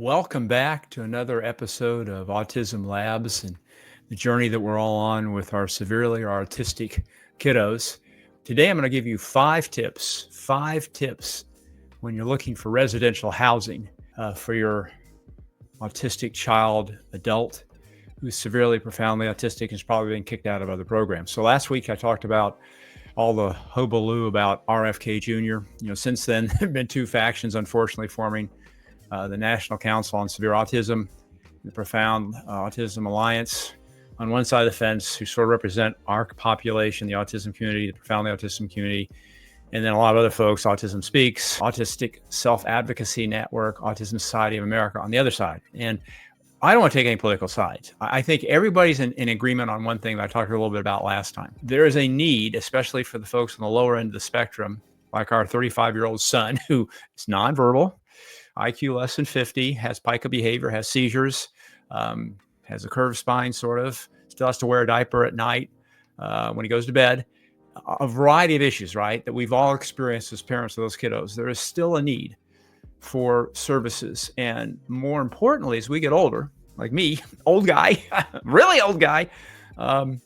Welcome back to another episode of Autism Labs and the journey that we're all on with our severely autistic kiddos. Today, I'm going to give you five tips when you're looking for residential housing for your autistic child, adult who's severely, profoundly autistic and has probably been kicked out of other programs. So last week, I talked about all the hullabaloo about RFK Jr. Since then, there have been two factions, unfortunately, forming the National Council on Severe Autism, the Profound Autism Alliance on one side of the fence, who sort of represent our population, the autism community, the profoundly autism community, and then a lot of other folks, Autism Speaks, Autistic Self-Advocacy Network, Autism Society of America on the other side. And I don't want to take any political sides. I think everybody's in agreement on one thing that I talked a little bit about last time. There is a need, especially for the folks on the lower end of the spectrum, like our 35-year-old son who is nonverbal, IQ less than 50, has pica behavior, has seizures, has a curved spine, sort of, still has to wear a diaper at night when he goes to bed. A variety of issues, right, that we've all experienced as parents of those kiddos. There is still a need for services. And more importantly, as we get older, like me, old guy, really old guy, finding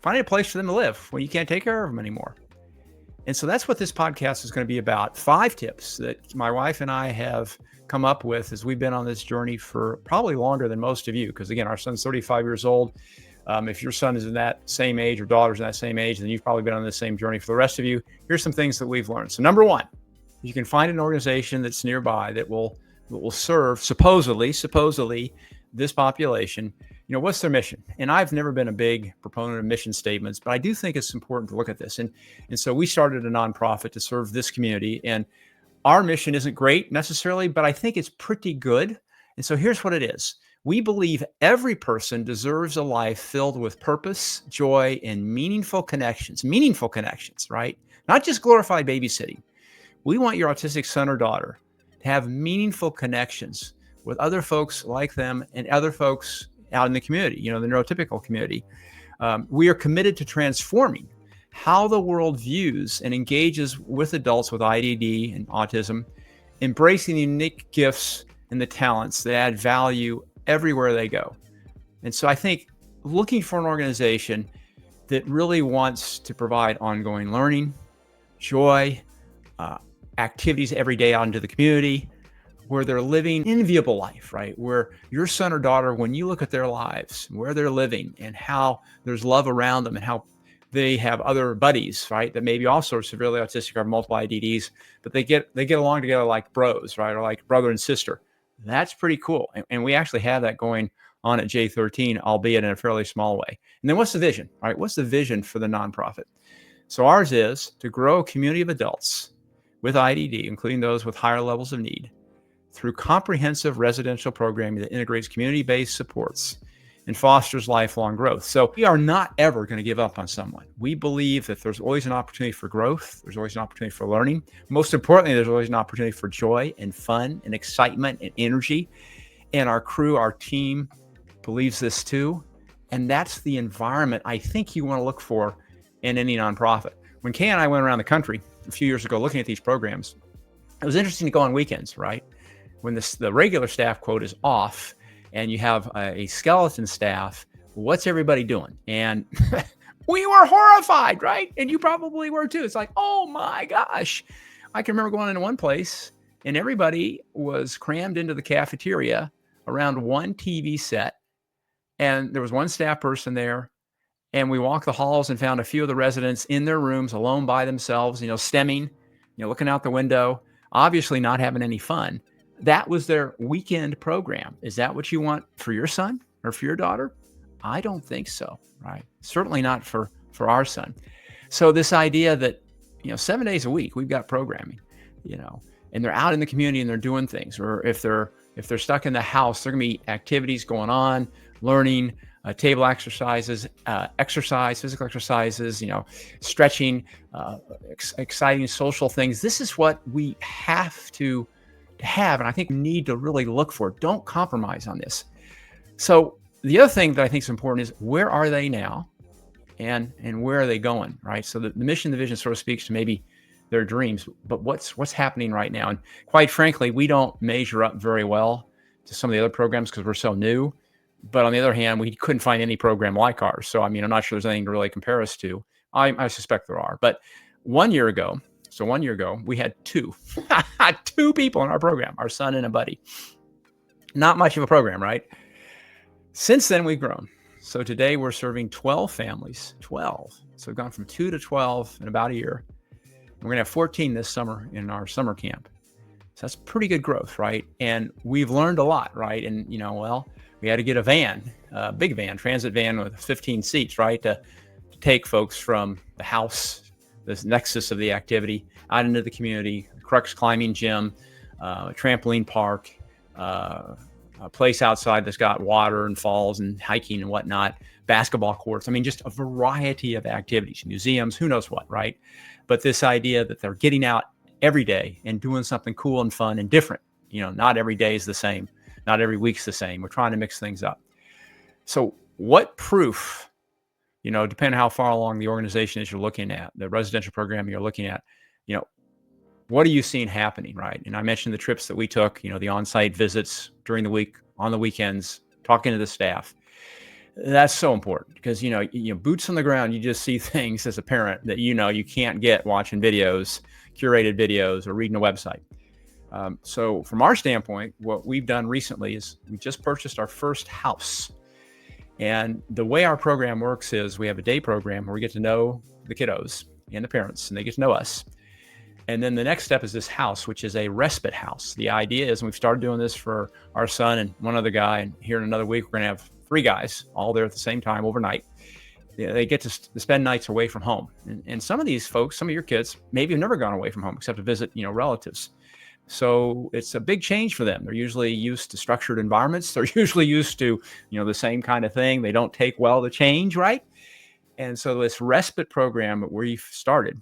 a place for them to live when you can't take care of them anymore. And so that's what this podcast is going to be about. 5 tips that my wife and I have come up with as we've been on this journey for probably longer than most of you. Because again, our son's 35 years old. If your son is in that same age or daughter's in that same age, then you've probably been on the same journey for the rest of you. Here's some things that we've learned. So number one, you can find an organization that's nearby that will serve supposedly this population. What's their mission? And I've never been a big proponent of mission statements, but I do think it's important to look at this. And so we started a nonprofit to serve this community. And our mission isn't great necessarily, but I think it's pretty good. And so here's what it is. We believe every person deserves a life filled with purpose, joy, and meaningful connections, right? Not just glorified babysitting. We want your autistic son or daughter to have meaningful connections with other folks like them and other folks out in the community, the neurotypical community. We are committed to transforming how the world views and engages with adults with IDD and autism, embracing the unique gifts and the talents that add value everywhere they go. And so I think looking for an organization that really wants to provide ongoing learning, joy, activities every day out into the community, where they're living an enviable life, right? Where your son or daughter, when you look at their lives, where they're living and how there's love around them and how they have other buddies, right? That maybe also are severely autistic or have multiple IDDs, but they get along together like bros, right? Or like brother and sister. That's pretty cool. And we actually have that going on at J13, albeit in a fairly small way. And then what's the vision, right? What's the vision for the nonprofit? So ours is to grow a community of adults with IDD, including those with higher levels of need, through comprehensive residential programming that integrates community-based supports and fosters lifelong growth. So we are not ever going to give up on someone. We believe that there's always an opportunity for growth. There's always an opportunity for learning. Most importantly, there's always an opportunity for joy and fun and excitement and energy. And our crew, our team believes this too. And that's the environment I think you want to look for in any nonprofit. When Kay and I went around the country a few years ago looking at these programs, it was interesting to go on weekends, right? When the regular staff quote is off and you have a skeleton staff, what's everybody doing? And we were horrified, right? And you probably were too. It's like, oh my gosh. I can remember going into one place and everybody was crammed into the cafeteria around one TV set. And there was one staff person there. And we walked the halls and found a few of the residents in their rooms alone by themselves, stemming, looking out the window, obviously not having any fun. That was their weekend program. Is that what you want for your son or for your daughter? I don't think so, right? Certainly not for our son. So this idea that, 7 days a week, we've got programming, and they're out in the community and they're doing things, or if they're stuck in the house, there are going to be activities going on, learning, table exercises, physical exercises, stretching, exciting social things. This is what we have to have, and I think we need to really look for. Don't compromise on this. So the other thing that I think is important is, where are they now, and where are they going, right? So the mission, the vision sort of speaks to maybe their dreams, but what's happening right now. And quite frankly, we don't measure up very well to some of the other programs because we're so new. But on the other hand, we couldn't find any program like ours. So, I mean, I'm not sure there's anything to really compare us to. I suspect there are. But 1 year ago, we had two, two people in our program, our son and a buddy. Not much of a program, right? Since then, we've grown. So today we're serving 12 families, 12. So we've gone from 2 to 12 in about a year. We're going to have 14 this summer in our summer camp. So that's pretty good growth, right? And we've learned a lot, right? And, we had to get a van, a big van, transit van with 15 seats, right? To take folks from the house, this nexus of the activity, out into the community, crux climbing gym, a trampoline park, a place outside that's got water and falls and hiking and whatnot, basketball courts. I mean, just a variety of activities, museums, who knows what, right? But this idea that they're getting out every day and doing something cool and fun and different, not every day is the same. Not every week's the same. We're trying to mix things up. So what proof, depending on how far along the organization is you're looking at, the residential program you're looking at, what are you seeing happening, right? And I mentioned the trips that we took, the on-site visits during the week, on the weekends, talking to the staff. That's so important because, boots on the ground, you just see things as a parent that, you can't get watching videos, curated videos, or reading a website. So from our standpoint, what we've done recently is we just purchased our first house. And the way our program works is we have a day program where we get to know the kiddos and the parents, and they get to know us. And then the next step is this house, which is a respite house. The idea is, and we've started doing this for our son and one other guy, and here in another week, we're going to have 3 guys all there at the same time overnight. They get to spend nights away from home. And some of these folks, some of your kids, maybe have never gone away from home except to visit, relatives. So it's a big change for them. They're usually used to structured environments. They're usually used to, the same kind of thing. They don't take well to change, right? And so this respite program that we've started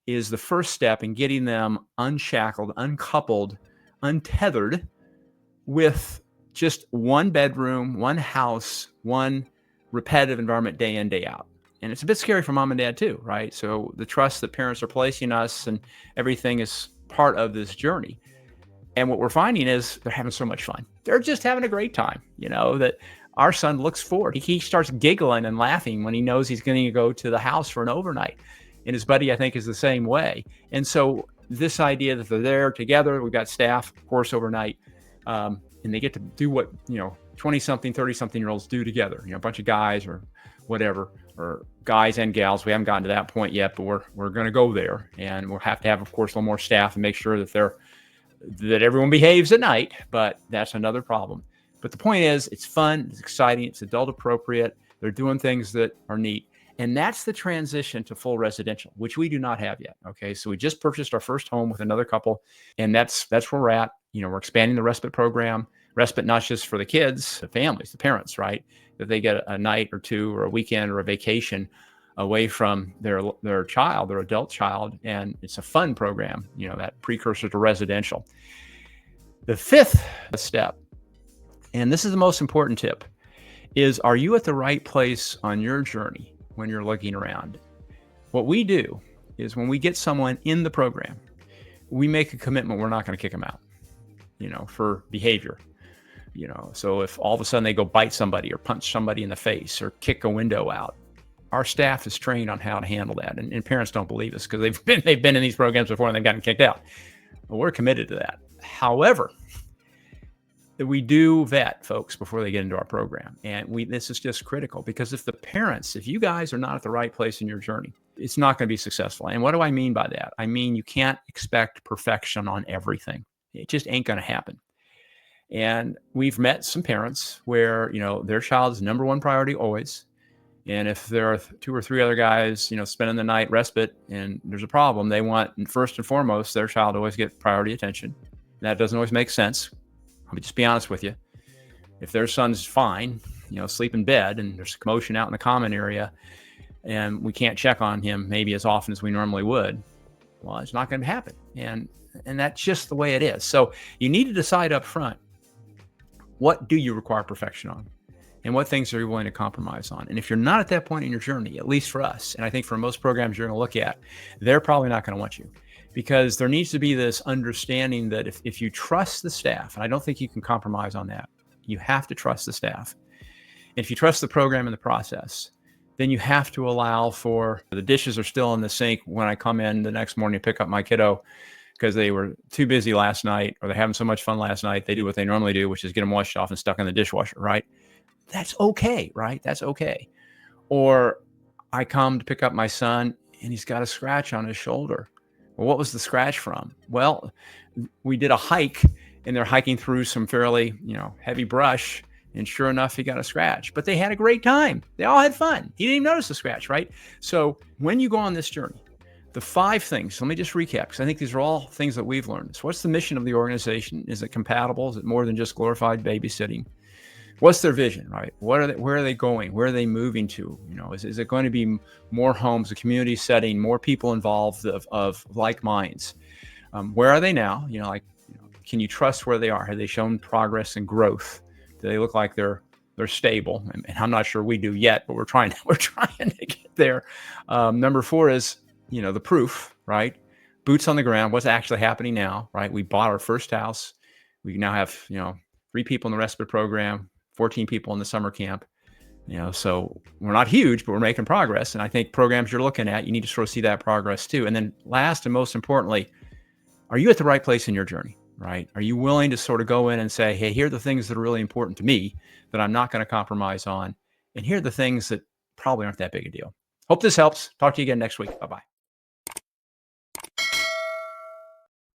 is the first step in getting them unshackled, uncoupled, untethered with just one bedroom, one house, one repetitive environment day in, day out. And it's a bit scary for mom and dad too, right? So the trust that parents are placing us and everything is part of this journey. And what we're finding is they're having so much fun. They're just having a great time, that our son looks forward. He starts giggling and laughing when he knows he's going to go to the house for an overnight. And his buddy, I think, is the same way. And so this idea that they're there together, we've got staff, of course, overnight, and they get to do what, 20-something, 30-something-year-olds do together, a bunch of guys or whatever, or guys and gals. We haven't gotten to that point yet, but we're going to go there, and we'll have to have, of course, a little more staff and make sure that that everyone behaves at night. But that's another problem. But the point is, it's fun, it's exciting, it's adult appropriate. They're doing things that are neat, and that's the transition to full residential, which we do not have yet. Okay, so we just purchased our first home with another couple, and that's where we're at. We're expanding the respite program. Respite not just for the kids, the families, the parents, right? That they get a night or two or a weekend or a vacation away from their child, their adult child. And it's a fun program, that precursor to residential. The 5th step, and this is the most important tip, is are you at the right place on your journey when you're looking around? What we do is when we get someone in the program, we make a commitment we're not going to kick them out, for behavior. So if all of a sudden they go bite somebody or punch somebody in the face or kick a window out, our staff is trained on how to handle that. And parents don't believe us because they've been in these programs before and they've gotten kicked out. Well, we're committed to that. However, we do vet folks before they get into our program. And this is just critical because if you guys are not at the right place in your journey, it's not going to be successful. And what do I mean by that? I mean, you can't expect perfection on everything. It just ain't going to happen. And we've met some parents where, their child's number one priority always. And if there are 2 or 3 other guys, spending the night respite and there's a problem, they want, first and foremost, their child to always get priority attention. That doesn't always make sense. I'll just be honest with you. If their son's fine, sleep in bed and there's commotion out in the common area and we can't check on him maybe as often as we normally would, well, it's not going to happen. And that's just the way it is. So you need to decide up front, what do you require perfection on? And what things are you willing to compromise on? And if you're not at that point in your journey, at least for us, and I think for most programs you're going to look at, they're probably not going to want you because there needs to be this understanding that if you trust the staff, and I don't think you can compromise on that, you have to trust the staff. If you trust the program and the process, then you have to allow for the dishes are still in the sink when I come in the next morning to pick up my kiddo because they were too busy last night or they're having so much fun last night. They do what they normally do, which is get them washed off and stuck in the dishwasher, right? That's okay, right? That's okay. Or I come to pick up my son and he's got a scratch on his shoulder. Well, what was the scratch from? Well, we did a hike and they're hiking through some fairly, heavy brush. And sure enough, he got a scratch, but they had a great time. They all had fun. He didn't even notice the scratch, right? So when you go on this journey, the 5 things, let me just recap, because I think these are all things that we've learned. So what's the mission of the organization? Is it compatible? Is it more than just glorified babysitting? What's their vision, right? Where are they going? Where are they moving to? Is it going to be more homes, a community setting, more people involved of like minds? Where are they now? Can you trust where they are? Have they shown progress and growth? Do they look like they're stable? And I'm not sure we do yet, but we're trying to get there. Number 4 is, the proof, right? Boots on the ground. What's actually happening now, right? We bought our first house. We now have, 3 people in the respite program, 14 people in the summer camp. So we're not huge, but we're making progress. And I think programs you're looking at, you need to sort of see that progress too. And then last and most importantly, are you at the right place in your journey, right? Are you willing to sort of go in and say, hey, here are the things that are really important to me that I'm not going to compromise on. And here are the things that probably aren't that big a deal. Hope this helps. Talk to you again next week. Bye-bye.